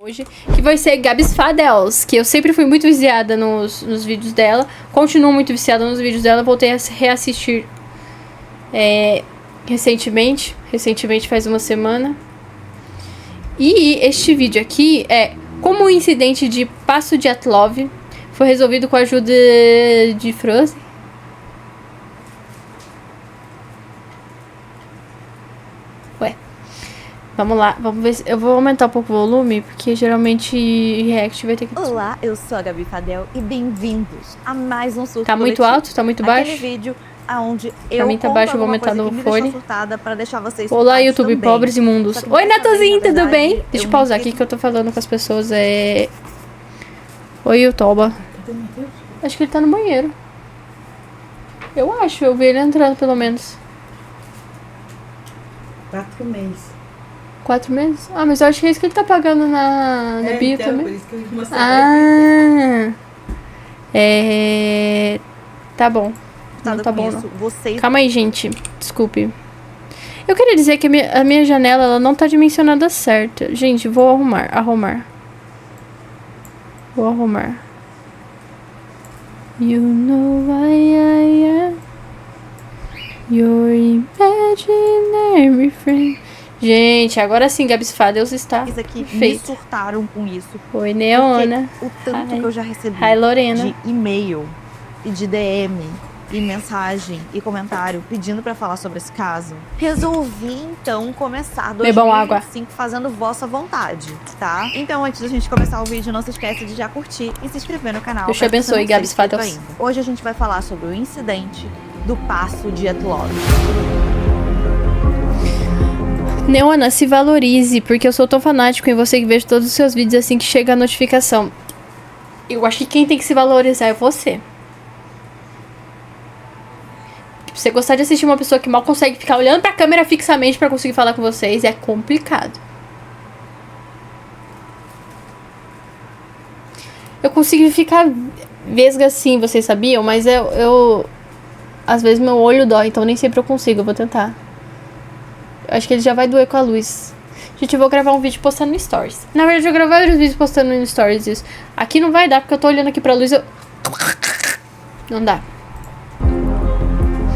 hoje, que vai ser Gabs Fadels, que eu sempre fui muito viciada nos vídeos dela, continuo muito viciada nos vídeos dela, voltei a reassistir recentemente faz uma semana. E este vídeo aqui é como o incidente de Passo de Atlov foi resolvido com a ajuda de Frozen. Vamos lá, vamos ver se... Eu vou aumentar um pouco o volume, porque geralmente React vai ter que... Olá, eu sou a Gabi Fadel e bem-vindos a mais um surto Tá muito coletivo. alto? Tá muito baixo? Aquele vídeo onde Pra mim tá baixo, eu vou aumentar no fone. Pra deixar vocês Olá, YouTube, também. pobres e imundos. Oi, Natanzinho, tudo bem? Deixa eu pausar aqui que eu tô falando com as pessoas. Oi, Toba. Acho que ele tá no banheiro. Eu acho, eu vi ele entrando pelo menos. 4 meses. 4 meses? Ah, mas eu acho que é isso que ele tá pagando na bio então, também. por isso que eu mostrei. Tá bom. Não tá bom, não. Vocês... Calma aí, gente. Desculpe. Eu queria dizer que a minha janela, ela não tá dimensionada certa. Gente, vou arrumar. Vou arrumar. You know I am your imaginary friend. Gente, agora sim, Gabs Fadels está aqui me feito. surtaram com isso. Oi, Neona. O tanto que eu já recebi Hi, Lorena. de e-mail e de DM e mensagem e comentário pedindo pra falar sobre esse caso. Resolvi, então, começar 2025 fazendo vossa vontade, tá? Então, antes da gente começar o vídeo, não se esquece de já curtir e se inscrever no canal. Deus te abençoe, Gabs Fadels. Hoje a gente vai falar sobre o incidente do Passo de Atlov. Neona, se valorize, porque eu sou tão fanático em você que vejo todos os seus vídeos assim que chega a notificação. Eu acho que quem tem que se valorizar é você. Você gostar de assistir uma pessoa que mal consegue ficar olhando pra câmera fixamente pra conseguir falar com vocês é complicado. Eu consigo ficar vesga assim, vocês sabiam? Mas eu às vezes meu olho dói, então nem sempre eu consigo, eu vou tentar. Acho que ele já vai doer com a luz. Gente, eu vou gravar um vídeo postando no Stories. Na verdade, eu vou gravar vários vídeos postando no Stories isso. Aqui não vai dar, porque eu tô olhando aqui pra luz e eu... Não dá.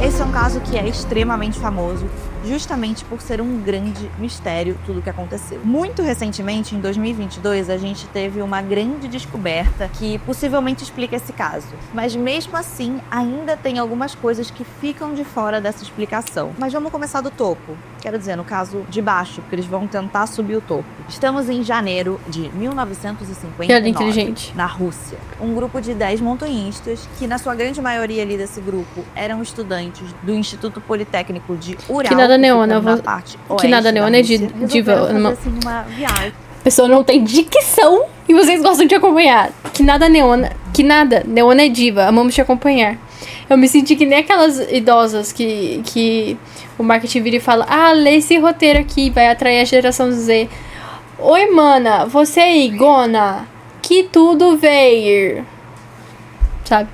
Esse é um caso que é extremamente famoso, justamente por ser um grande mistério tudo o que aconteceu. Muito recentemente, em 2022, a gente teve uma grande descoberta que possivelmente explica esse caso. Mas mesmo assim, ainda tem algumas coisas que ficam de fora dessa explicação. Mas vamos começar do topo. Quero dizer, no caso de baixo, porque eles vão tentar subir o topo. Estamos em janeiro de 1959, na Rússia. Um grupo de 10 montanhistas, que na sua grande maioria ali desse grupo eram estudantes do Instituto Politécnico de Ural. Que nada, Neona. Que nada, Neona é diva. Assim, uma viagem. A pessoa não tem dicção e vocês gostam de acompanhar. Que nada, Neona. Que nada, Neona é diva. Amamos te acompanhar. Eu me senti que nem aquelas idosas que o marketing vira e fala: ah, lê esse roteiro aqui, vai atrair a geração Z. Oi, mana, você é Igona? Que tudo veio. Sabe?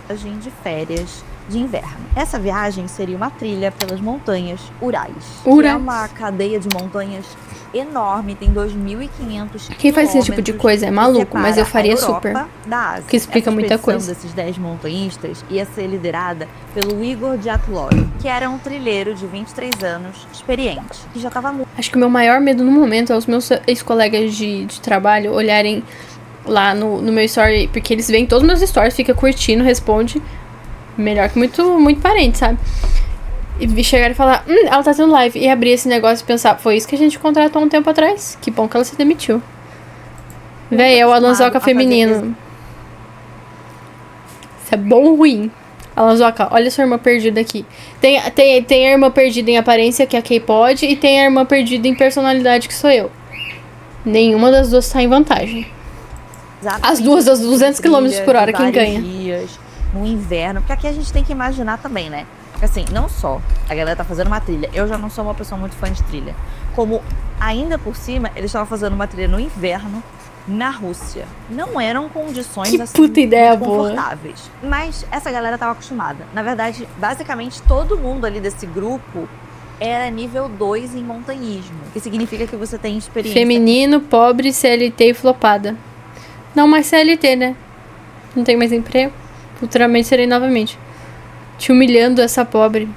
Viagem de férias de inverno. Essa viagem seria uma trilha pelas montanhas Urais. Que é uma cadeia de montanhas enorme, tem 2.500 Quem faz esse tipo de coisa é maluco, mas eu faria super. Da Ásia. Que explica muita coisa. Desses 10 montanhistas ia ser liderada pelo Igor Dyatlov, que era um trilheiro de 23 anos, experiente, que já estava muito... Acho que o meu maior medo no momento é os meus ex-colegas de trabalho olharem lá no meu story, porque eles veem todos os meus stories, fica curtindo, responde melhor que muito parente, sabe? E chegar e falar, ela tá tendo live. E abrir esse negócio e pensar, foi isso que a gente contratou um tempo atrás. Que bom que ela se demitiu. Véi, é o Alanzoca feminino. Isso é bom ou ruim? Alanzoca, olha sua irmã perdida aqui. Tem a irmã perdida em aparência, que é a K-Pod, e tem a irmã perdida em personalidade, que sou eu. Nenhuma das duas tá em vantagem. As duas, às 200 km por hora, quem ganha? Dias, no inverno, porque aqui a gente tem que imaginar também, né? Assim, não só a galera tá fazendo uma trilha, eu já não sou uma pessoa muito fã de trilha, como ainda por cima, eles estavam fazendo uma trilha no inverno na Rússia. Não eram condições que assim puta ideia confortáveis. Boa. Mas essa galera tava acostumada. Na verdade, basicamente todo mundo ali desse grupo era nível 2 em montanhismo, que significa que você tem experiência. Feminino, pobre, CLT e flopada. Não mais CLT, né? Não tem mais emprego. Futuramente serei novamente. Te humilhando, essa pobre.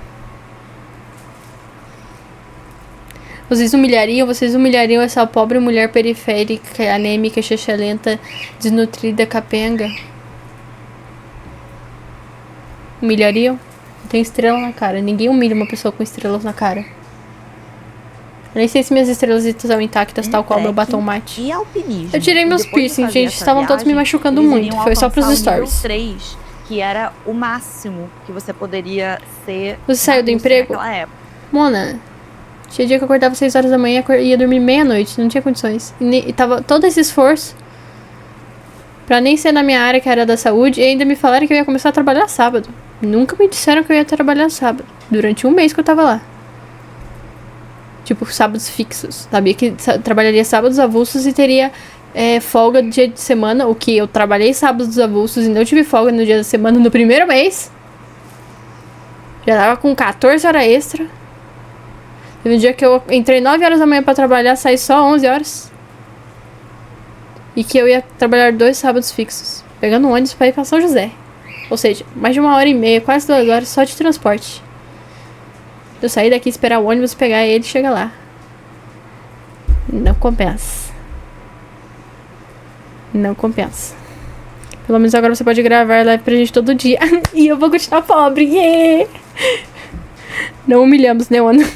Vocês humilhariam essa pobre mulher periférica, anêmica, chechelenta, desnutrida, capenga? Humilhariam? Tem estrela na cara. Ninguém humilha uma pessoa com estrelas na cara. Eu nem sei se minhas estrelas estão intactas, tal qual meu batom mate. E alpinismo. Eu tirei meus piercings, gente. Estavam todos me machucando muito. Foi só pros stories. 3, que era o máximo que você poderia ser. Você saiu do emprego? Naquela época. Mona, tinha dia que eu acordava 6 horas da manhã e ia dormir meia-noite. Não tinha condições. E tava todo esse esforço pra nem ser na minha área, que era da saúde, e ainda me falaram que eu ia começar a trabalhar sábado. Nunca me disseram que eu ia trabalhar sábado. Durante um mês que eu tava lá. Tipo, sábados fixos. Sabia que trabalharia sábados avulsos e teria folga no dia de semana. O que eu trabalhei sábados avulsos e não tive folga no dia da semana no primeiro mês. Já tava com 14 horas extra. Teve um dia que eu entrei 9 horas da manhã pra trabalhar, saí só 11 horas. E que eu ia trabalhar 2 sábados fixos. Pegando um ônibus pra ir pra São José. Ou seja, mais de 1h30, quase 2 horas só de transporte. Eu sair daqui, esperar o ônibus, pegar ele e chegar lá. Não compensa. Não compensa. Pelo menos agora você pode gravar live pra gente todo dia. E eu vou continuar pobre. Yeah! Não humilhamos, né, Ana?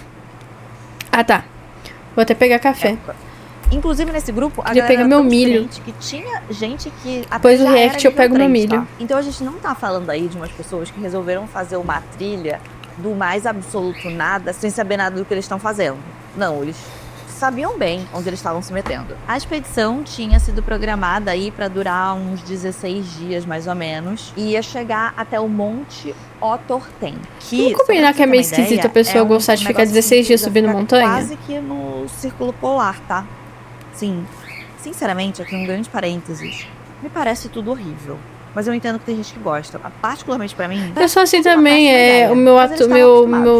Ah, tá. Vou até pegar café. Inclusive, nesse grupo, a Queria galera pegar era meu tão milho. diferente que tinha gente que até Depois do já react era eu pego nível meu 3, milho. tá? Então a gente não tá falando aí de umas pessoas que resolveram fazer uma trilha do mais absoluto nada, sem saber nada do que eles estão fazendo. Não, eles sabiam bem onde eles estavam se metendo. A expedição tinha sido programada aí para durar uns 16 dias, mais ou menos, e ia chegar até o Monte Otorten. Vamos combinar que é meio esquisito a pessoa gostar de ficar 16 dias subindo montanha? Quase que no círculo polar, tá? Sim. Sinceramente, aqui um grande parênteses, me parece tudo horrível. Mas eu entendo que tem gente que gosta. Particularmente pra mim. Eu sou assim também, o meu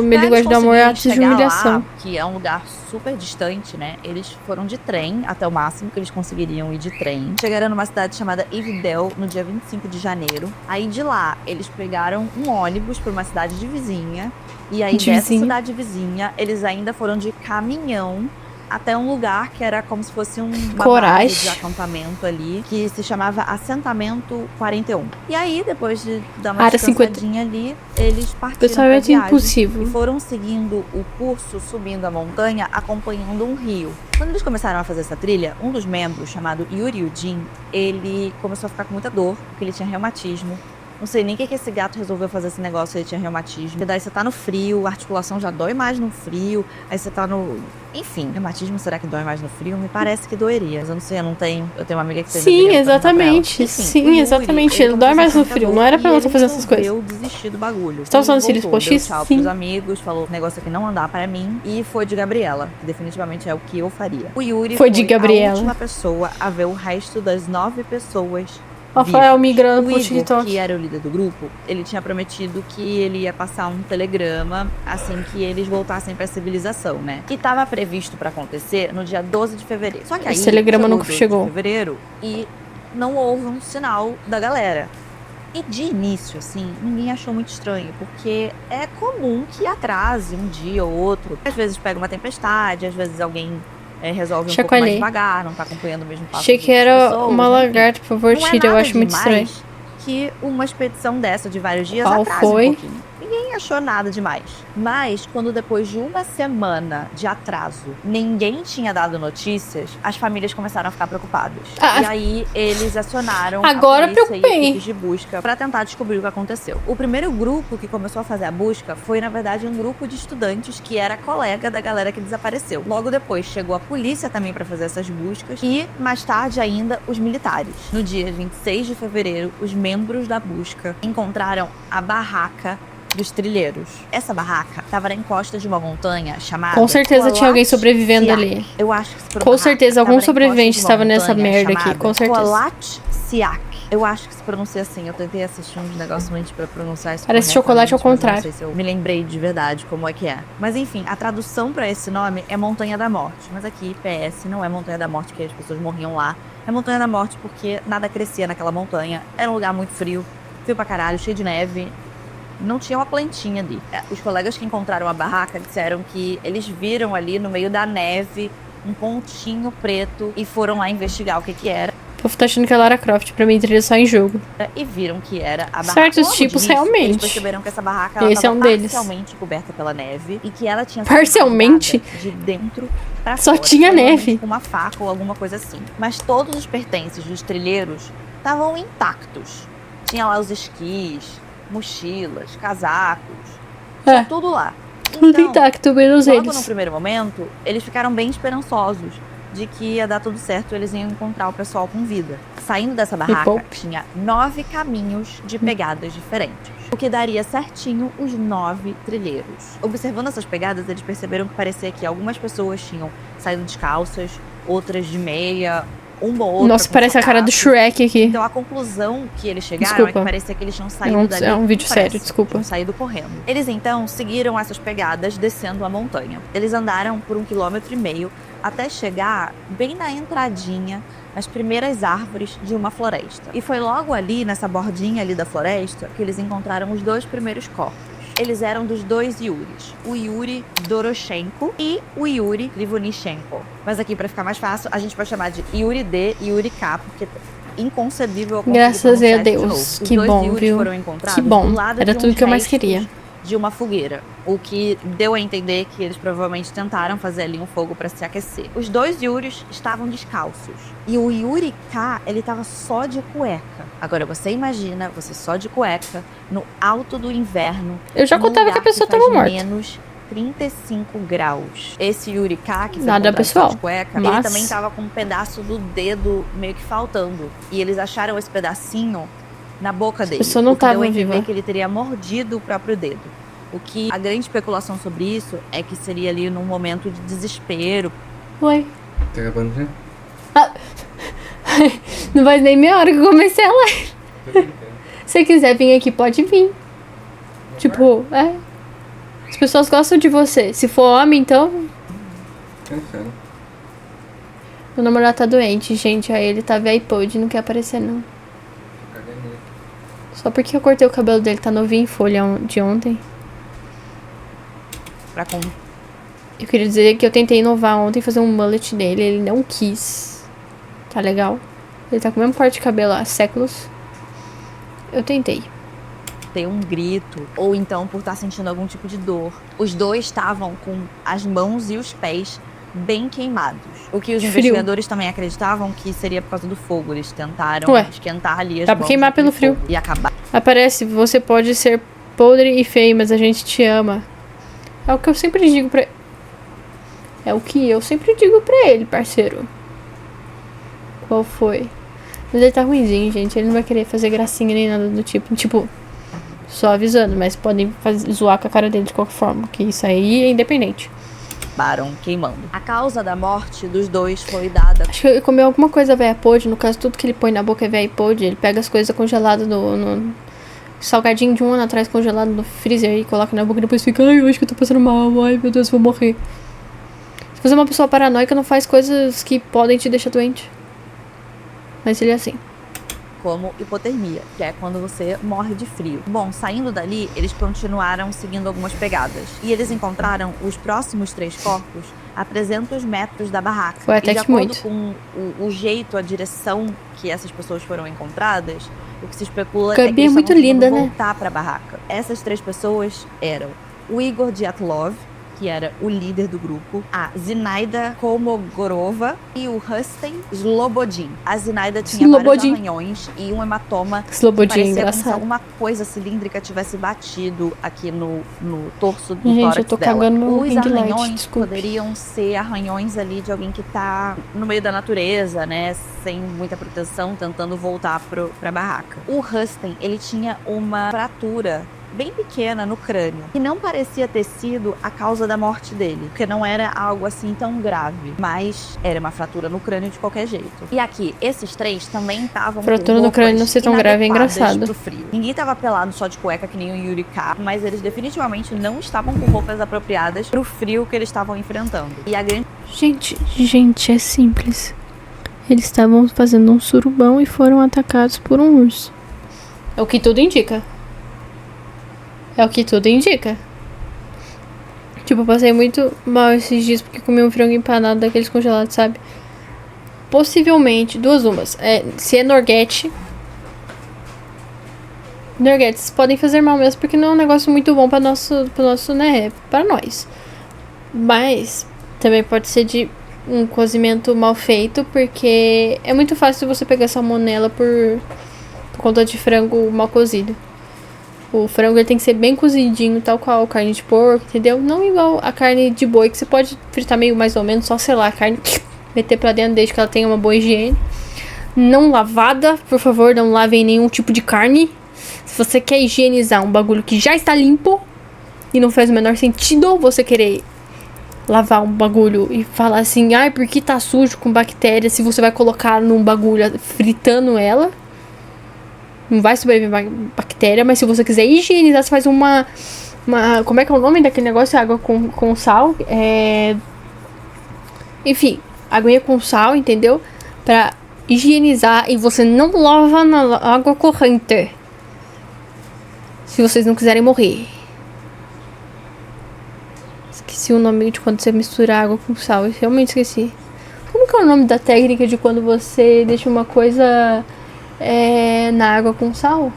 linguagem do amor é ato de humilhação. Lá, que é um lugar super distante, né? Eles foram de trem até o máximo que eles conseguiriam ir de trem. Chegaram numa cidade chamada Ividel no dia 25 de janeiro. Aí de lá, eles pegaram um ônibus pra uma cidade de vizinha. E aí dessa cidade vizinha, eles ainda foram de caminhão até um lugar que era como se fosse uma base de acampamento ali, que se chamava Assentamento 41. E aí, depois de dar uma descansadinha ali, eles partiram pra viagem e foram seguindo o curso, subindo a montanha, acompanhando um rio. Quando eles começaram a fazer essa trilha, um dos membros, chamado Yuri Udin, ele começou a ficar com muita dor, porque ele tinha reumatismo. Não sei nem o que esse gato resolveu fazer esse negócio, ele tinha reumatismo. Porque daí você tá no frio, a articulação já dói mais no frio, aí você tá no... Enfim, reumatismo será que dói mais no frio? Me parece que doeria, mas eu não sei, eu tenho uma amiga que teve... Sim, exatamente, sim, exatamente, ele dói mais no frio, não era pra ela estar fazendo essas coisas. Eu desisti do bagulho. Você tá usando cílios postiços? Tchau pros amigos, falou o negócio aqui não andar pra mim, e foi de Gabriela, que definitivamente é o que eu faria. O Yuri foi a última pessoa a ver o resto das 9 pessoas. Rafael migrando pro Igor, TikTok. Que era o líder do grupo, ele tinha prometido que ele ia passar um telegrama assim que eles voltassem pra civilização, né? Que tava previsto pra acontecer no dia 12 de fevereiro. Só que aí, esse telegrama nunca chegou. De fevereiro e não houve um sinal da galera. E de início, assim, ninguém achou muito estranho, porque é comum que atrase um dia ou outro. Às vezes pega uma tempestade, às vezes alguém resolve um pouco mais devagar, não tá acompanhando o mesmo passo. Achei que era uma lagarta, por favor, tira, eu acho muito estranho. Que uma expedição dessa de vários dias atrasa um pouquinho. Ninguém achou nada demais. Mas, quando depois de uma semana de atraso, ninguém tinha dado notícias, as famílias começaram a ficar preocupadas. E aí, eles acionaram a polícia e equipes de busca pra tentar descobrir o que aconteceu. O primeiro grupo que começou a fazer a busca foi, na verdade, um grupo de estudantes que era colega da galera que desapareceu. Logo depois, chegou a polícia também pra fazer essas buscas e, mais tarde ainda, os militares. No dia 26 de fevereiro, os membros da busca encontraram a barraca dos trilheiros. Essa barraca estava na encosta de uma montanha chamada... Com certeza tinha alguém sobrevivendo ali. Eu acho que com certeza algum sobrevivente estava nessa merda aqui, com certeza. Kholat Siak. Eu acho que se pronuncia assim. Eu tentei assistir uns negócios antes pra pronunciar isso. Parece chocolate ao contrário. Não sei se eu me lembrei de verdade como é que é. Mas enfim, a tradução pra esse nome é Montanha da Morte. Mas aqui, PS, não é Montanha da Morte porque as pessoas morriam lá. É Montanha da Morte porque nada crescia naquela montanha. Era um lugar muito frio. Frio pra caralho, cheio de neve. Não tinha uma plantinha ali. Os colegas que encontraram a barraca disseram que eles viram ali no meio da neve um pontinho preto e foram lá investigar o que que era. O povo tá achando que é Lara Croft, pra mim trilha só em jogo. E viram que era a barraca. Certos Logo tipos, disso, realmente. Eles perceberam que essa barraca ela Esse é tava um deles. parcialmente coberta pela neve e que ela tinha sido Parcialmente? rasgada de dentro pra Só fora, tinha provavelmente neve. com uma faca ou alguma coisa assim. Mas todos os pertences dos trilheiros estavam intactos. Tinha lá os esquis, mochilas, casacos. Tinha tudo lá. Tudo Então, intacto, menos logo eles. no primeiro momento, eles ficaram bem esperançosos de que ia dar tudo certo e eles iam encontrar o pessoal com vida. Saindo dessa barraca, poupe. tinha 9 caminhos de pegadas diferentes, o que daria certinho os 9 trilheiros. Observando essas pegadas, eles perceberam que parecia que algumas pessoas tinham saído descalças, outras de meia, uma ou outra. Nossa, com parece a cara do sapatos. Shrek aqui. Então a conclusão que eles chegaram é Desculpa. que parecia que eles tinham saído dali. É um vídeo com sério, pressa, desculpa. tinham saído correndo. Eles então seguiram essas pegadas descendo a montanha. Eles andaram por 1,5 km até chegar bem na entradinha, nas primeiras árvores de uma floresta. E foi logo ali, nessa bordinha ali da floresta, que eles encontraram os 2 primeiros corpos. Eles eram dos 2 Yuris, o Yuri Doroshenko e o Yuri Krivonichenko. Mas aqui, pra ficar mais fácil, a gente pode chamar de Yuri D e Yuri K, porque é inconcebível eu conseguir Graças a pronunciar isso de Deus. novo. Que Os 2 bom, Yuris viu? foram encontrados Que bom. do lado Era de tudo uns que eu mais restos queria. de uma fogueira, o que deu a entender que eles provavelmente tentaram fazer ali um fogo para se aquecer. Os 2 Yuris estavam descalços e o Yuri K, ele tava só de cueca. Agora você imagina, você só de cueca, no alto do inverno. Eu já num contava lugar que a pessoa faz tava morta. menos 35 graus. Esse Yuri K, que foi Nada encontrado pessoal, só de cueca, mas- ele também tava com um pedaço do dedo meio que faltando. E eles acharam esse pedacinho na boca dele. pessoa não o que deu tava a entender viva. que ele teria mordido o próprio dedo. O que a grande especulação sobre isso é que seria ali num momento de desespero. Ué. Tá acabando já? Não faz nem meia hora que eu comecei a live. Se quiser vir aqui, pode vir. Tipo, as pessoas gostam de você. Se for homem, então... Cansado. Meu namorado tá doente, gente. Aí ele tá via iPod e não quer aparecer, não. Cadê ele? Só porque eu cortei o cabelo dele, tá novinho em folha de ontem. Pra com... Eu queria dizer que eu tentei inovar ontem, fazer um mullet nele. Ele não quis. Tá legal? Ele tá com o mesmo corte de cabelo há séculos. Eu tentei. ter um grito, ou então por estar sentindo algum tipo de dor. Os 2 estavam com as mãos e os pés bem queimados. O que os Frio. investigadores também acreditavam que seria por causa do fogo. Eles tentaram Ué, esquentar ali as dá pra mãos queimar naquele pelo frio. fogo e acabar. Aparece, você pode ser podre e feio, mas a gente te ama. É o que eu sempre digo pra... É o que eu sempre digo pra ele, parceiro. Qual foi? Mas ele tá ruimzinho, gente. Ele não vai querer fazer gracinha nem nada do tipo. Tipo, só avisando, mas podem zoar com a cara dele de qualquer forma. Que isso aí é independente. Acabaram queimando. A causa da morte dos 2 foi dada. Acho que ele comeu alguma coisa véia podre. No caso, tudo que ele põe na boca é véia podre. Ele pega as coisas congeladas no salgadinho de 1 ano atrás congelado no freezer e coloca na boca e depois fica, ai, eu acho que eu tô passando mal, ai, meu Deus, vou morrer. Se você é uma pessoa paranoica, não faz coisas que podem te deixar doente. Mas ele é assim. Como hipotermia, que é quando você morre de frio. Bom, saindo dali, eles continuaram seguindo algumas pegadas. E eles encontraram os próximos 3 corpos a 300 metros da barraca. Foi até e de que acordo muito. com o jeito, a direção que essas pessoas foram encontradas, o que se especula Gabi é que é eles muito estavam tentando linda, né? voltar pra barraca. Essas 3 pessoas eram o Igor Dyatlov, que era o líder do grupo, a Zinaida Kolmogorova e o Rustem Slobodin. A Zinaida tinha vários Slobodin. arranhões e um hematoma Slobodin, parecia como se engraçado. alguma coisa cilíndrica tivesse batido aqui no torso do Gente, tórax eu tô dela. cagando meu Os ring light, arranhões desculpe. poderiam ser arranhões ali de alguém que tá no meio da natureza, né? Sem muita proteção, tentando voltar pra barraca. O Rustem, ele tinha uma fratura bem pequena no crânio, que não parecia ter sido a causa da morte dele, porque não era algo assim tão grave, mas era uma fratura no crânio de qualquer jeito. E aqui, esses 3 também estavam Fratura no crânio não ser tão grave é engraçado. Pro frio. Ninguém tava pelado só de cueca que nem o Yuri K, mas eles definitivamente não estavam com roupas apropriadas pro frio que eles estavam enfrentando. E a grande... Gente, é simples. Eles estavam fazendo um surubão e foram atacados por um urso. É o que tudo indica. Tipo, eu passei muito mal esses dias porque comi um frango empanado daqueles congelados, sabe? Possivelmente, 2 umas. Se é Norguete, Nuggets podem fazer mal mesmo, porque não é um negócio muito bom pro nosso, né, pra nós. Mas também pode ser de um cozimento mal feito, porque é muito fácil você pegar salmonela por conta de frango mal cozido. O frango ele tem que ser bem cozidinho, tal qual carne de porco, entendeu? Não igual a carne de boi, que você pode fritar meio mais ou menos, só selar a carne, meter pra dentro, desde que ela tenha uma boa higiene. Não lavada, por favor, não lavem nenhum tipo de carne. Se você quer higienizar um bagulho que já está limpo e não faz o menor sentido você querer lavar um bagulho e falar assim, ai, porque tá sujo com bactéria, se você vai colocar num bagulho fritando ela, não vai sobreviver bactéria, mas se você quiser higienizar, você faz uma como é que é o nome daquele negócio? Água com sal, enfim, aguinha com sal, entendeu? Pra higienizar, e você não lava na água corrente. Se vocês não quiserem morrer. Esqueci o nome de quando você mistura água com sal. Eu realmente esqueci. Como que é o nome da técnica de quando você deixa uma coisa na água com sal? Molho.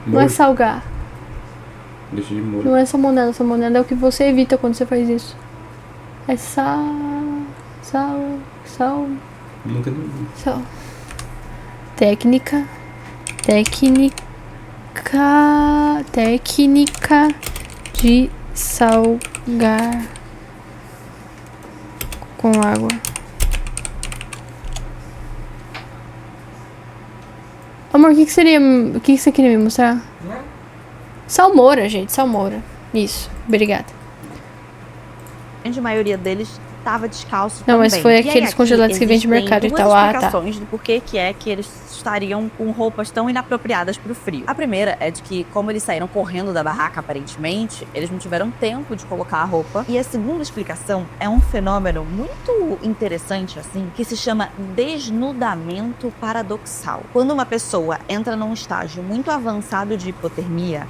Não é salgar. Deixa de molho. Não é salmonela. Salmonela é o que você evita quando você faz isso. É sal. Nunca vi. Sal. Técnica de salgar com água. Amor, o que você queria me mostrar? Salmoura, gente, salmoura. Isso, obrigada. A grande maioria deles estava descalço Não, também. mas foi E aqueles aí, congelados que vem de existem mercado e duas tal. Ah, tá. explicações do porquê que é que eles estariam com roupas tão inapropriadas pro frio. A primeira é de que, como eles saíram correndo da barraca, aparentemente, eles não tiveram tempo de colocar a roupa. E a segunda explicação é um fenômeno muito interessante, assim, que se chama desnudamento paradoxal. Quando uma pessoa entra num estágio muito avançado de hipotermia,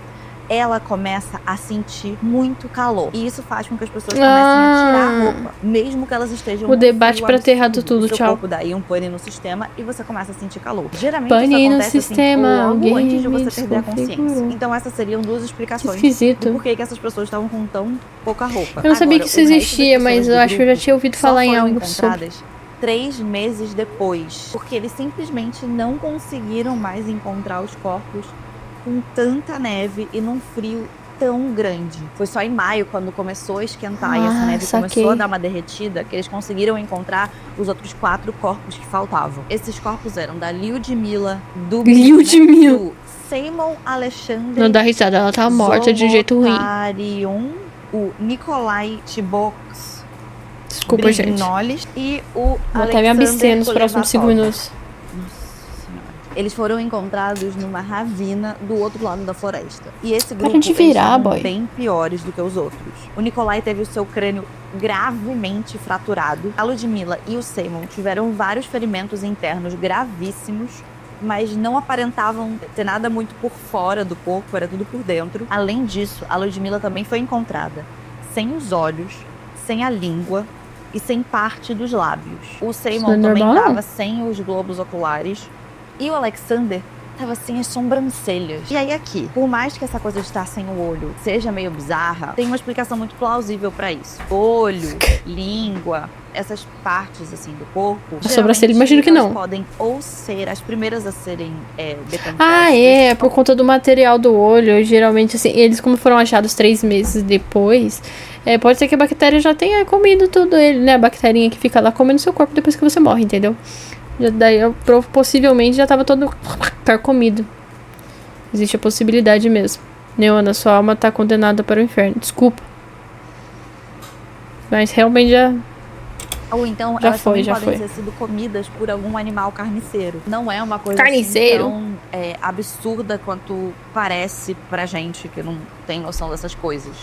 ela começa a sentir muito calor. E isso faz com que as pessoas comecem a tirar a roupa, mesmo que elas estejam O debate pra ter errado tudo, seu tchau. corpo daí um pane no sistema e você começa a sentir calor. Geralmente Pane isso no acontece sistema, assim, logo alguém antes de me você perder a consciência. desconfigurou. Então essas seriam duas explicações Que esquisito. do porquê que essas pessoas estavam com tão pouca roupa. Eu não sabia Agora, que isso o resto das existia, mas pessoas eu do acho que eu já grupo tinha ouvido só falar em foram algo sobre. encontradas 3 meses depois, porque eles simplesmente não conseguiram mais encontrar os corpos com tanta neve e num frio tão grande. Foi só em maio, quando começou a esquentar e essa neve saquei. começou a dar uma derretida, que eles conseguiram encontrar os outros 4 corpos que faltavam. Esses corpos eram da Lyudmila, do Simon Alexandre, Não dá risada, ela tá morta de um jeito ruim. Zolotarion, o Nikolai Tibox, Desculpa, gente. Brignoles e o Vou até me abster nos Alexander próximos 5 Kolevatov. minutos. Eles foram encontrados numa ravina do outro lado da floresta. E esse grupo Para de eles virar, foram boy. bem piores do que os outros. O Nikolai teve o seu crânio gravemente fraturado. A Ludmila e o Simon tiveram vários ferimentos internos gravíssimos, mas não aparentavam ter nada muito por fora do corpo, era tudo por dentro. Além disso, a Ludmila também foi encontrada sem os olhos, sem a língua e sem parte dos lábios. O Simon é também normal? estava sem os globos oculares. E o Alexander tava sem as sobrancelhas. E aí aqui, por mais que essa coisa de estar sem o olho seja meio bizarra, tem uma explicação muito plausível pra isso. Olho, língua, essas partes assim do corpo. A sobrancelha, imagino que elas não. podem ou ser as primeiras a serem decompostas. Ah, por conta do material do olho. Geralmente, assim, eles como foram achados 3 meses depois, pode ser que a bactéria já tenha comido tudo ele, né? A bacterinha que fica lá comendo seu corpo depois que você morre, entendeu? Daí, possivelmente, já tava todo carcomido. Existe a possibilidade mesmo. Neona, sua alma tá condenada para o inferno. Desculpa. Mas realmente já... Ou então Já elas foi, também já podem foi. ter sido comidas por algum animal carniceiro. Não é uma coisa Carniceiro? assim tão absurda quanto parece pra gente que não tem noção dessas coisas.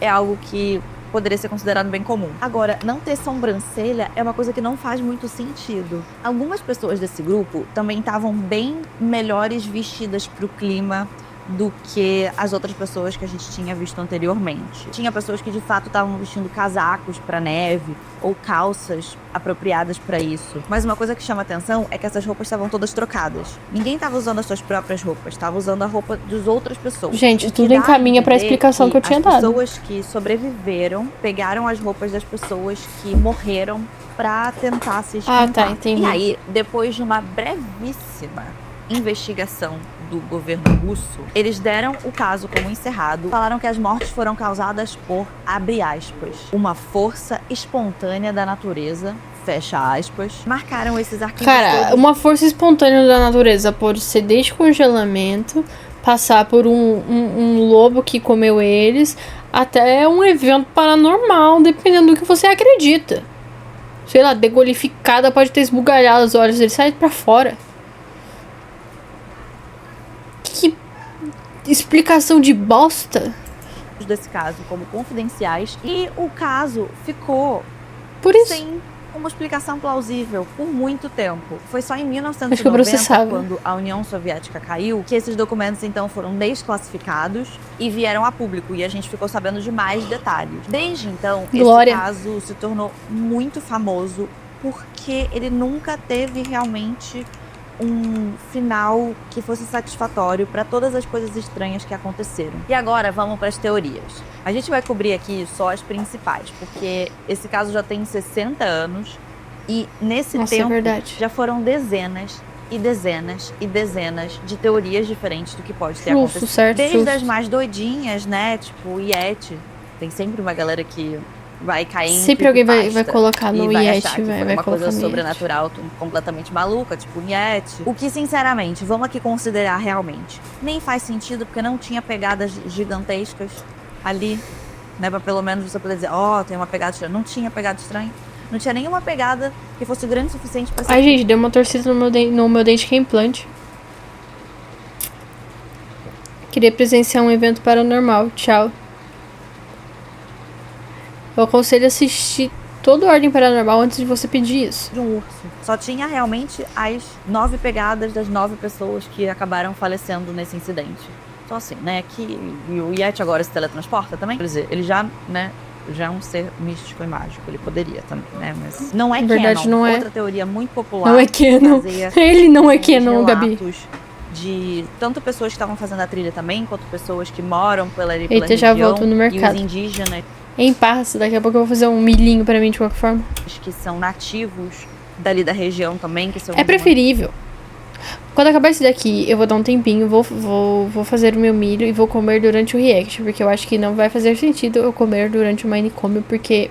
É algo que poderia ser considerado bem comum. Agora, não ter sobrancelha é uma coisa que não faz muito sentido. Algumas pessoas desse grupo também estavam bem melhores vestidas pro clima do que as outras pessoas que a gente tinha visto anteriormente. Tinha pessoas que de fato estavam vestindo casacos para neve ou calças apropriadas para isso. Mas uma coisa que chama atenção é que essas roupas estavam todas trocadas. Ninguém estava usando as suas próprias roupas, estava usando a roupa das outras pessoas. Gente, O que tudo dá encaminha pra entender explicação que eu tinha as dado. pessoas que sobreviveram pegaram as roupas das pessoas que morreram para tentar se esquentar. Ah, tá, entendi. E aí, depois de uma brevíssima investigação do governo russo, eles deram o caso como encerrado, falaram que as mortes foram causadas por, abre aspas, uma força espontânea da natureza, fecha aspas, marcaram esses arquivos Cara, todos. uma força espontânea da natureza pode ser desde congelamento, passar por um lobo que comeu eles, até um evento paranormal, dependendo do que você acredita. Sei lá, degolificada pode ter esbugalhado os olhos dele, sai pra fora. Que explicação de bosta. Desse caso como confidenciais, e o caso ficou Por isso. sem uma explicação plausível por muito tempo. Foi só em Acho que eu 1990, processava. quando a União Soviética caiu, que esses documentos então foram desclassificados e vieram a público, e a gente ficou sabendo de mais detalhes. Desde então, Glória. esse caso se tornou muito famoso porque ele nunca teve realmente um final que fosse satisfatório para todas as coisas estranhas que aconteceram. E agora vamos para as teorias. A gente vai cobrir aqui só as principais, porque esse caso já tem 60 anos e nesse Nossa, é tempo verdade. já foram dezenas e dezenas e dezenas de teorias diferentes do que pode ter Justo, acontecido. certo, Desde justo. as mais doidinhas, né? Tipo o Yeti. Tem sempre uma galera que vai cair em Sempre alguém vai creepypasta colocar no e vai Yeti, achar que vai foi uma colocar coisa no Yeti. sobrenatural completamente maluca, tipo um Yeti. O que, sinceramente, vamos aqui considerar realmente, nem faz sentido, porque não tinha pegadas gigantescas ali, né, pra pelo menos você poder dizer, tem uma pegada estranha. Não tinha pegada estranha. Não tinha nenhuma pegada que fosse grande o suficiente pra ser... Ai, gente, deu uma torcida no meu dente que é implante. Queria presenciar um evento paranormal. Tchau. Eu aconselho assistir todo Ordem Paranormal antes de você pedir isso. de um urso. Só tinha realmente as 9 pegadas das 9 pessoas que acabaram falecendo nesse incidente. Então assim, né, que e o Yeti agora se teletransporta também. Quer dizer, ele já, né, já é um ser místico e mágico. Ele poderia também, né, mas não é Na verdade, canon. não é. Outra teoria muito popular. Não é canon. baseia Ele não é nos canon, Gabi. relatos de tanto pessoas que estavam fazendo a trilha também, quanto pessoas que moram pela Eita, já região, volto no mercado. e os indígenas Em paz, daqui a pouco eu vou fazer um milhinho pra mim de qualquer forma. que são nativos dali da região também, que são É preferível. Quando acabar esse daqui, eu vou dar um tempinho, vou fazer o meu milho e vou comer durante o react, porque eu acho que não vai fazer sentido eu comer durante o Minecomb, porque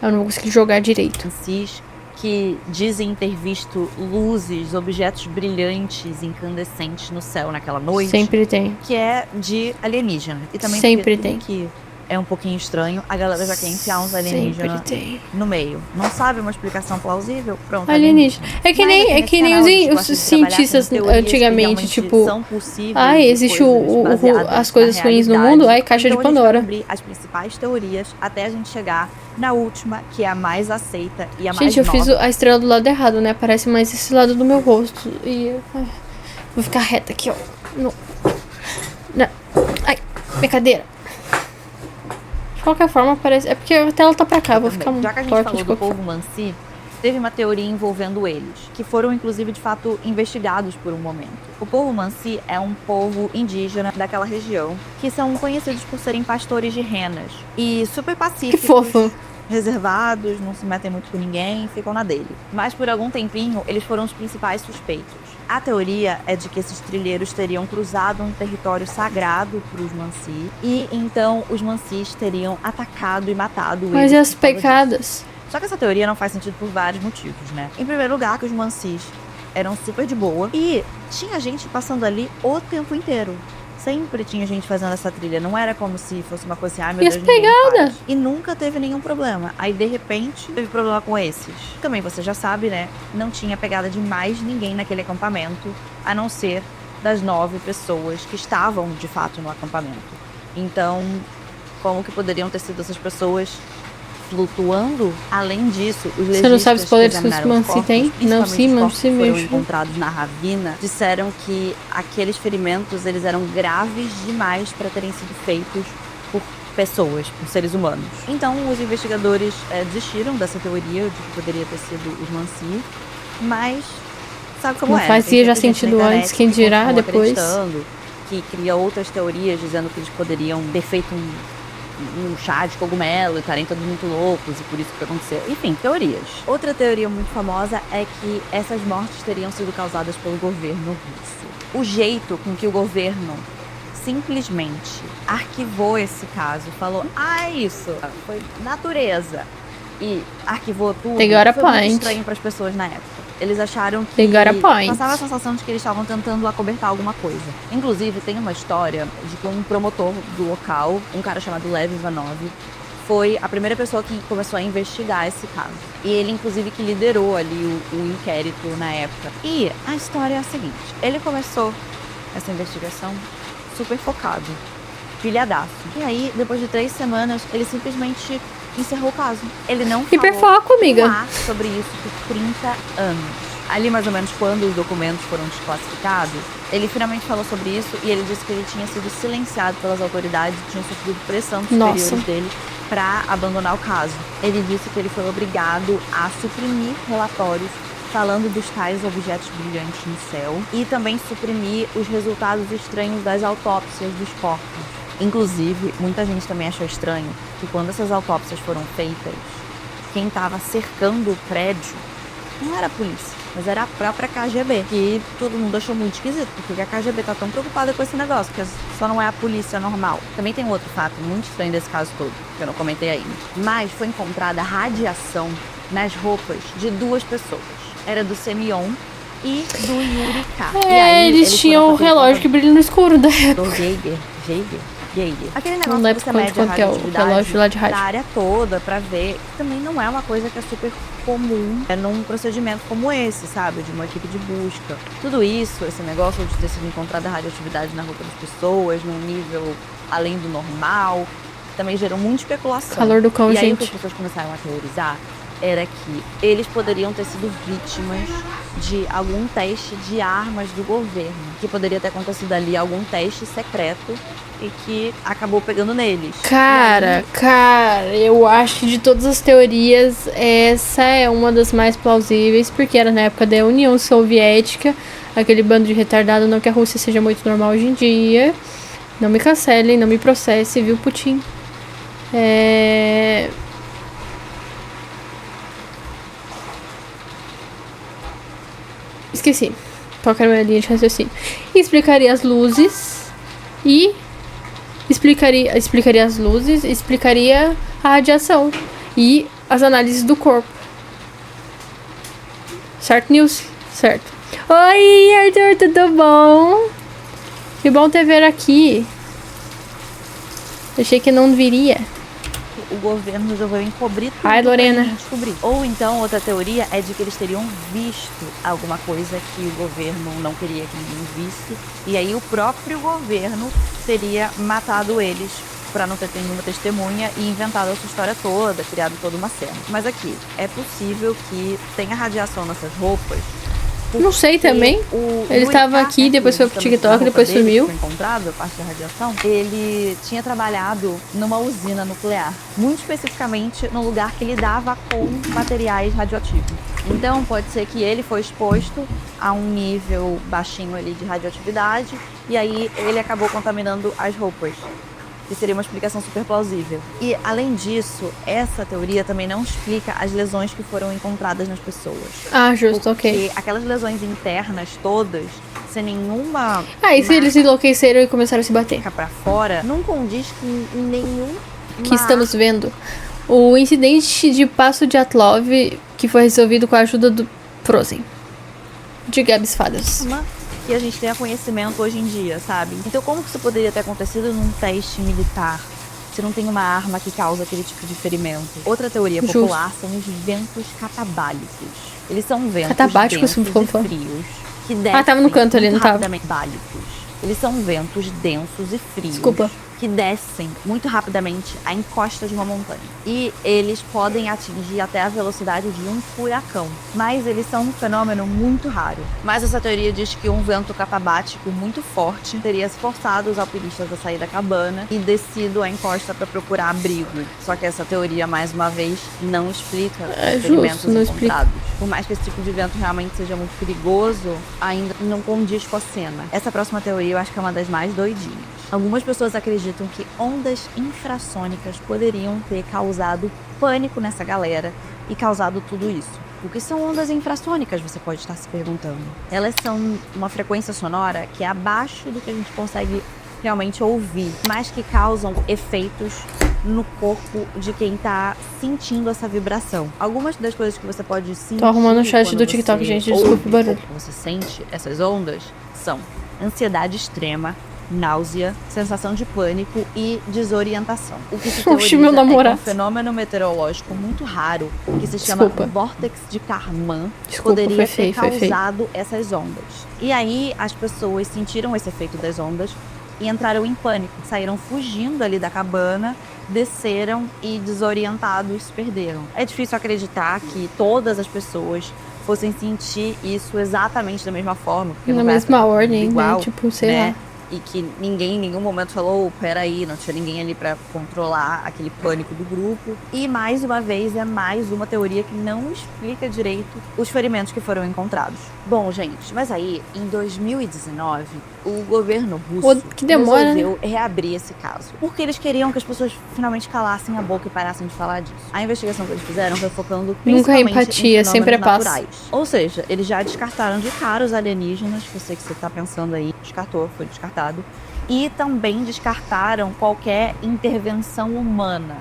eu não vou conseguir jogar direito. cis que dizem ter visto luzes, objetos brilhantes, incandescentes no céu naquela noite, Sempre tem. que é de alienígena. E também Sempre porque tudo que é um pouquinho estranho, a galera já quer enfiar uns alienígenas Sempre tem. no meio. Não sabe uma explicação plausível? Pronto, Alienígena. É que Mas nem, aqui é nesse que nem canal a gente os gosta de trabalhar cientistas com teorias que antigamente, realmente tipo... são possíveis Ai, e existe coisas baseadas as coisas na ruins no realidade. mundo, ai, caixa Então de a gente vai Pandora. cobrir as principais teorias até a gente chegar na última, que é a mais aceita e a mais Gente, eu nova. fiz a estrela do lado errado, né? Aparece mais esse lado do meu rosto. E... ai, vou ficar reta aqui, ó. Não. Ai, minha cadeira. De qualquer forma, parece... É porque a tela tá pra cá, vou ficar Já que a gente torta falou de do qualquer povo Mansi, teve uma teoria envolvendo eles, que foram inclusive de fato investigados por um momento. O povo Mansi é um povo indígena daquela região, que são conhecidos por serem pastores de renas e super pacíficos. Que fofo. Reservados, não se metem muito com ninguém, ficam na dele. Mas por algum tempinho, eles foram os principais suspeitos. A teoria é de que esses trilheiros teriam cruzado um território sagrado para os Mansi, e então os Mansis teriam atacado e matado Mas eles. e as por causa disso. pecadas? Só que essa teoria não faz sentido por vários motivos, né? Em primeiro lugar, que os Mansis eram super de boa e tinha gente passando ali o tempo inteiro. Sempre tinha gente fazendo essa trilha. Não era como se fosse uma coisa assim, ai meu E Deus, as ninguém pegadas? faz. E nunca teve nenhum problema. Aí, de repente, teve problema com esses. Também você já sabe, né? Não tinha pegada de mais ninguém naquele acampamento, a não ser das 9 pessoas que estavam, de fato, no acampamento. Então, como que poderiam ter sido essas pessoas flutuando? Além disso, os legistas Você não sabe os poderes que os examinaram Mansi corpos, têm? Não, principalmente sim, os Mansi corpos que foram mesmo. encontrados na ravina, disseram que aqueles ferimentos eles eram graves demais para terem sido feitos por pessoas, por seres humanos. Então, os investigadores desistiram dessa teoria de que poderia ter sido os Mansi, mas sabe como Não é? fazia Tem já sempre gente na sentido internet antes, quem que dirá continua depois. acreditando, que cria outras teorias dizendo que eles poderiam ter feito um chá de cogumelo e estarem todos muito loucos e por isso que aconteceu. Enfim, teorias. Outra teoria muito famosa é que essas mortes teriam sido causadas pelo governo russo. O jeito com que o governo simplesmente arquivou esse caso, falou, é isso, foi natureza, e arquivou tudo, They got a foi muito point. estranho para as pessoas na época. Eles acharam que They got a point. passava a sensação de que eles estavam tentando acobertar alguma coisa. Inclusive, tem uma história de que um promotor do local, um cara chamado Lev Ivanov, foi a primeira pessoa que começou a investigar esse caso. E ele, inclusive, que liderou ali o inquérito na época. E a história é a seguinte. Ele começou essa investigação super focado, pilhadaço. E aí, depois de 3 semanas, ele simplesmente encerrou o caso. Ele não falou Hiperfoco, amiga. sobre isso por 30 anos. Ali, mais ou menos, quando os documentos foram desclassificados, ele finalmente falou sobre isso e ele disse que ele tinha sido silenciado pelas autoridades e tinha sofrido pressão dos Nossa. superiores dele para abandonar o caso. Ele disse que ele foi obrigado a suprimir relatórios falando dos tais objetos brilhantes no céu e também suprimir os resultados estranhos das autópsias dos corpos. Inclusive, muita gente também achou estranho que quando essas autópsias foram feitas, quem estava cercando o prédio não era a polícia, mas era a própria KGB, que todo mundo achou muito esquisito, porque a KGB tá tão preocupada com esse negócio, que só não é a polícia normal. Também tem um outro fato muito estranho desse caso todo, que eu não comentei ainda. Mas foi encontrada radiação nas roupas de 2 pessoas. Era do Semyon e do Yuri K. E aí, Eles tinham o relógio que brilha no escuro da época. do Geiger. Aquele negócio Não lembro que você quanto mede a que é o radioatividade relógio lá de rádio. da área toda pra ver. Também não é uma coisa que é super comum num procedimento como esse, sabe? De uma equipe de busca. Tudo isso, esse negócio de ter sido encontrada radioatividade na roupa das pessoas, num nível além do normal, também gerou muita especulação. Calor do cão, E aí o que as gente. pessoas começaram a teorizar era que eles poderiam ter sido vítimas de algum teste de armas do governo, que poderia ter acontecido ali algum teste secreto e que acabou pegando neles. Cara, eu acho que de todas as teorias, essa é uma das mais plausíveis, porque era na época da União Soviética, aquele bando de retardado, não que a Rússia seja muito normal hoje em dia. Não me cancelem, não me processe, viu, Putin? Esqueci. Qual que era a minha linha de raciocínio? Explicaria as luzes e explicaria as luzes, explicaria a radiação e as análises do corpo. Certo, Nilce? Certo. Oi, Arthur, tudo bom? Que bom te ver aqui. Achei que não viria. O governo resolveu encobrir tudo Ai, Lorena. pra ninguém descobrir. Ou então, outra teoria é de que eles teriam visto alguma coisa que o governo não queria que ninguém visse. E aí o próprio governo teria matado eles pra não ter nenhuma testemunha e inventado essa história toda, criado toda uma cena. Mas aqui, é possível que tenha radiação nessas roupas. Não sei também. Ele estava aqui, depois foi pro TikTok, depois sumiu. Foi encontrado a parte da radiação. Ele tinha trabalhado numa usina nuclear, muito especificamente no lugar que lidava com materiais radioativos. Então pode ser que ele foi exposto a um nível baixinho ali de radioatividade e aí ele acabou contaminando as roupas. Que seria uma explicação super plausível. E, além disso, essa teoria também não explica as lesões que foram encontradas nas pessoas. Ah, justo, porque ok. aquelas lesões internas todas, sem nenhuma Ah, e se eles enlouqueceram e começaram a se bater? marca pra fora, não condiz com nenhum Que estamos vendo. O incidente de Passo de Atlov, que foi resolvido com a ajuda do Frozen. De Gabs Fadas. arma que a gente tenha conhecimento hoje em dia, sabe? Então como que isso poderia ter acontecido num teste militar? Se não tem uma arma que causa aquele tipo de ferimento. Outra teoria popular são os ventos catabálicos. Eles são ventos Catabáticos, densos e frios que descem tava no canto ali, não tava? bálicos. Eles são ventos densos e frios Desculpa. que descem muito rapidamente a encosta de uma montanha. E eles podem atingir até a velocidade de um furacão. Mas eles são um fenômeno muito raro. Mas essa teoria diz que um vento catabático muito forte teria forçado os alpinistas a sair da cabana e descido a encosta para procurar abrigo. Só que essa teoria, mais uma vez, não explica os ferimentos encontrados. Por mais que esse tipo de vento realmente seja muito perigoso, ainda não condiz com a cena. Essa próxima teoria eu acho que é uma das mais doidinhas. Algumas pessoas acreditam que ondas infrassônicas poderiam ter causado pânico nessa galera e causado tudo isso. O que são ondas infrassônicas, você pode estar se perguntando? Elas são uma frequência sonora que é abaixo do que a gente consegue realmente ouvir, mas que causam efeitos no corpo de quem tá sentindo essa vibração. Algumas das coisas que você pode sentir... Tô arrumando o chat do TikTok, gente, desculpa o barulho. Você sente essas ondas são ansiedade extrema, náusea, sensação de pânico e desorientação. O que se teoriza meu é namorado. que um fenômeno meteorológico muito raro, que se chama vórtex de Kármán, poderia ter causado essas ondas. E aí as pessoas sentiram esse efeito das ondas e entraram em pânico, saíram fugindo ali da cabana, desceram e desorientados se perderam. É difícil acreditar que todas as pessoas fossem sentir isso exatamente da mesma forma. Porque na mesma ordem, igual, né? Tipo, sei lá. E que ninguém em nenhum momento falou, peraí, não tinha ninguém ali pra controlar aquele pânico do grupo. E mais uma vez, é mais uma teoria que não explica direito os ferimentos que foram encontrados. Bom, gente, mas aí, em 2019, o governo russo resolveu reabrir esse caso. Porque eles queriam que as pessoas finalmente calassem a boca e parassem de falar disso. A investigação que eles fizeram foi focando principalmente empatia, em sempre naturais. Ou seja, eles já descartaram de cara os alienígenas, que eu sei que você tá pensando aí, foi descartado. E também descartaram qualquer intervenção humana.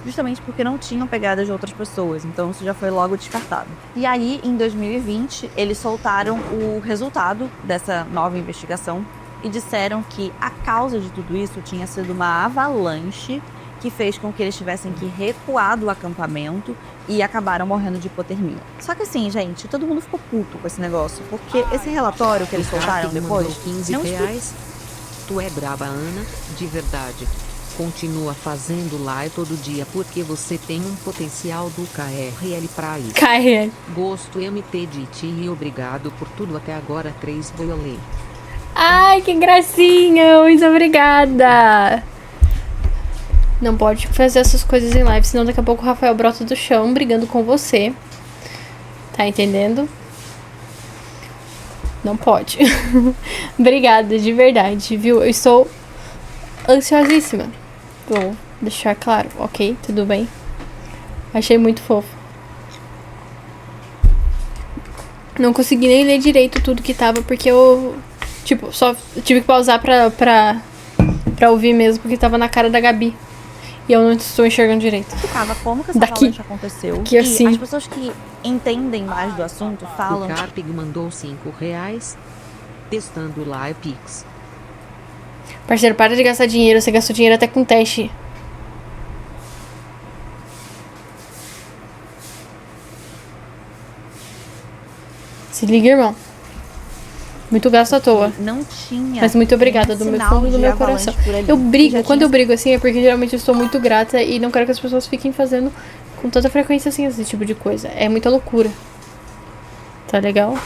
Justamente porque não tinham pegadas de outras pessoas, então isso já foi logo descartado. E aí, em 2020, eles soltaram o resultado dessa nova investigação e disseram que a causa de tudo isso tinha sido uma avalanche que fez com que eles tivessem que recuar do acampamento e acabaram morrendo de hipotermia. Só que assim, gente, todo mundo ficou puto com esse negócio, porque esse relatório que eles soltaram depois... 15 reais. Tu é braba, Ana, de verdade. Continua fazendo live todo dia porque você tem um potencial do KRL pra isso. KRL. Gosto MT de ti e obrigado por tudo até agora, 3 boiolê. Ai, que gracinha, muito obrigada. Não pode fazer essas coisas em live, senão daqui a pouco o Rafael brota do chão brigando com você. Tá entendendo? Não pode. Obrigada, de verdade, viu? Eu estou ansiosíssima. Vou deixar claro, ok? Tudo bem? Achei muito fofo. Não consegui nem ler direito tudo que tava, porque eu... Tipo, só tive que pausar pra ouvir mesmo, porque tava na cara da Gabi. E eu não estou enxergando direito. Como que essa avalanche aconteceu? Que assim... E as pessoas que entendem mais do assunto falam... O Carpig mandou 5 reais. Testando o Live Pix. Parceiro, para de gastar dinheiro. Você gastou dinheiro até com teste. Se liga, irmão. Muito gasto à toa. Não tinha. Mas muito obrigada do meu fundo do meu coração. Eu brigo. Quando eu brigo assim é porque geralmente eu estou muito grata e não quero que as pessoas fiquem fazendo com tanta frequência assim esse tipo de coisa. É muita loucura. Tá legal?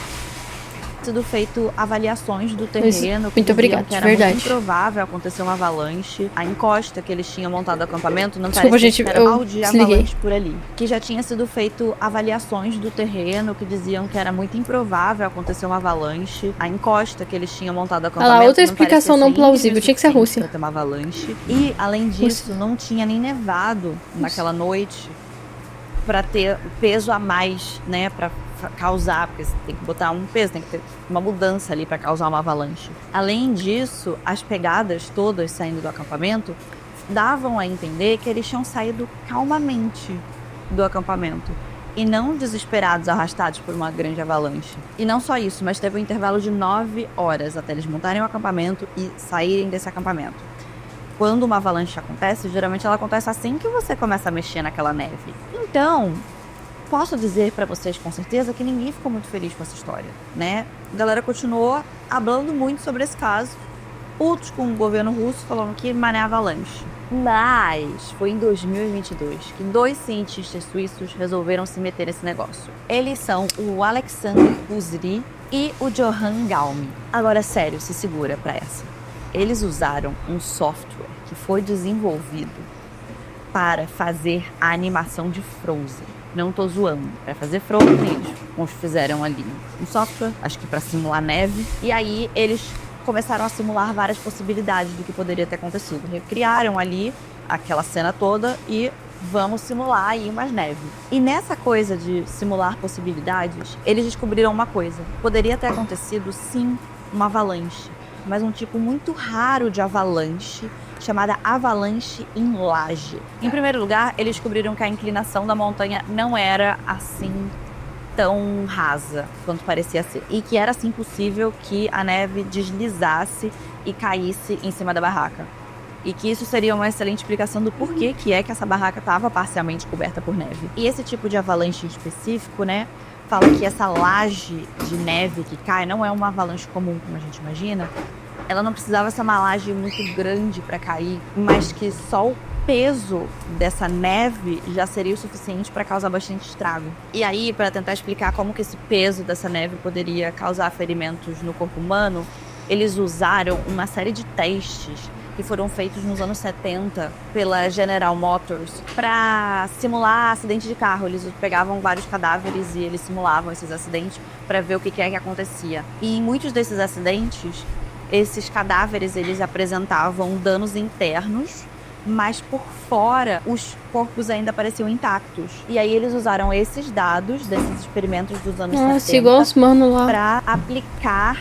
Sido feito avaliações do terreno. Muito obrigada, que era de verdade. muito improvável acontecer uma avalanche. A encosta que eles tinham montado o acampamento não Desculpa, parecia gente, que era eu mal de avalanche por ali. Que já tinha sido feito avaliações do terreno que diziam que era muito improvável acontecer uma avalanche. A encosta que eles tinham montado o acampamento. Ah lá, outra explicação não plausível. Tinha que ser a Rússia. Ter uma avalanche. E além disso, não tinha nem nevado naquela noite para ter peso a mais, né, para causar, porque você tem que botar um peso, tem que ter uma mudança ali para causar uma avalanche. Além disso, as pegadas todas saindo do acampamento davam a entender que eles tinham saído calmamente do acampamento. e não desesperados, arrastados por uma grande avalanche. E não só isso, mas teve um intervalo de 9 horas até eles montarem o acampamento e saírem desse acampamento. Quando uma avalanche acontece, geralmente ela acontece assim que você começa a mexer naquela neve. Então, posso dizer pra vocês com certeza que ninguém ficou muito feliz com essa história, né? A galera continuou falando muito sobre esse caso, putos com o governo russo, falando que mané avalanche. Mas foi em 2022 que 2 cientistas suíços resolveram se meter nesse negócio. Eles são o Alexander Uzri e o Johann Gaume. Agora, sério, se segura pra essa. Eles usaram um software que foi desenvolvido para fazer a animação de Frozen. Não tô zoando. Para fazer Frozen, eles fizeram ali um software, acho que para simular neve. E aí eles começaram a simular várias possibilidades do que poderia ter acontecido. Recriaram ali aquela cena toda e vamos simular aí mais neve. E nessa coisa de simular possibilidades, eles descobriram uma coisa. Poderia ter acontecido, sim, uma avalanche, mas um tipo muito raro de avalanche, chamada avalanche em laje. Em primeiro lugar, eles descobriram que a inclinação da montanha não era assim tão rasa quanto parecia ser. E que era assim possível que a neve deslizasse e caísse em cima da barraca. E que isso seria uma excelente explicação do porquê que é que essa barraca estava parcialmente coberta por neve. E esse tipo de avalanche em específico, né, fala que essa laje de neve que cai não é uma avalanche comum, como a gente imagina. Ela não precisava ser uma laje muito grande para cair, mas que só o peso dessa neve já seria o suficiente para causar bastante estrago. E aí, para tentar explicar como que esse peso dessa neve poderia causar ferimentos no corpo humano, eles usaram uma série de testes que foram feitos nos anos 70 pela General Motors para simular acidente de carro. Eles pegavam vários cadáveres e eles simulavam esses acidentes para ver o que é que acontecia. E em muitos desses acidentes, esses cadáveres eles apresentavam danos internos, mas por fora os corpos ainda pareciam intactos. E aí eles usaram esses dados desses experimentos dos anos 70 igual os mano lá. para aplicar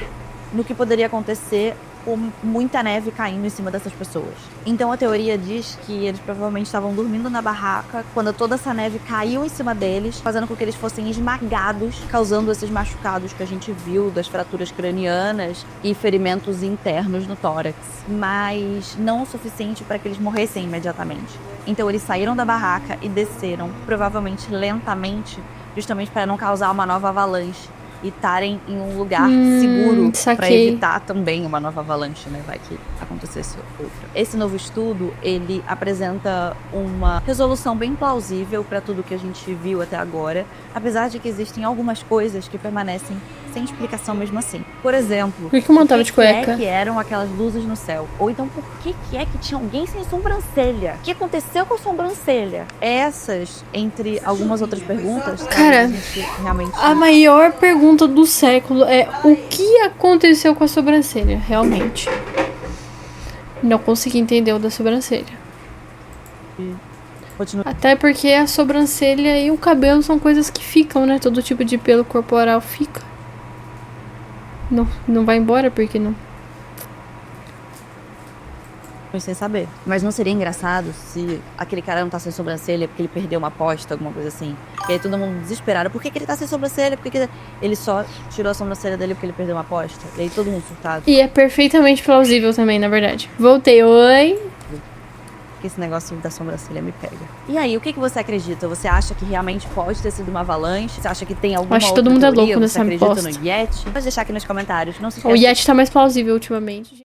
no que poderia acontecer com muita neve caindo em cima dessas pessoas. Então a teoria diz que eles provavelmente estavam dormindo na barraca quando toda essa neve caiu em cima deles, fazendo com que eles fossem esmagados, causando esses machucados que a gente viu, das fraturas cranianas e ferimentos internos no tórax, mas não o suficiente para que eles morressem imediatamente. Então eles saíram da barraca e desceram, provavelmente lentamente, justamente para não causar uma nova avalanche e estarem em um lugar seguro para evitar também uma nova avalanche, né? Vai que acontecesse outra. Esse novo estudo, ele apresenta uma resolução bem plausível para tudo que a gente viu até agora, apesar de que existem algumas coisas que permanecem sem explicação mesmo assim. Por exemplo, por que eu tava de cueca? É que eram aquelas luzes no céu? Ou então, por que é que tinha alguém sem sobrancelha? O que aconteceu com a sobrancelha? Essas, entre algumas outras perguntas, cara, a gente realmente... a maior pergunta do século é o que aconteceu com a sobrancelha, realmente. Não consegui entender o da sobrancelha. Até porque a sobrancelha e o cabelo são coisas que ficam, né? Todo tipo de pelo corporal fica. Não vai embora porque não. Sem saber. Mas não seria engraçado se aquele cara não tá sem sobrancelha porque ele perdeu uma aposta, alguma coisa assim. E aí todo mundo desesperado. Por que ele tá sem sobrancelha? Por que ele só tirou a sobrancelha dele porque ele perdeu uma aposta? E aí todo mundo surtado. E é perfeitamente plausível também, na verdade. Voltei, oi. Que esse negócio da sobrancelha me pega. E aí, o que você acredita? Você acha que realmente pode ter sido uma avalanche? Você acha que tem alguma outra teoria? Acho que todo mundo é louco você nessa acredita bosta. no Yeti? Pode deixar aqui nos comentários. Não se esqueça. O Yeti tá mais plausível ultimamente.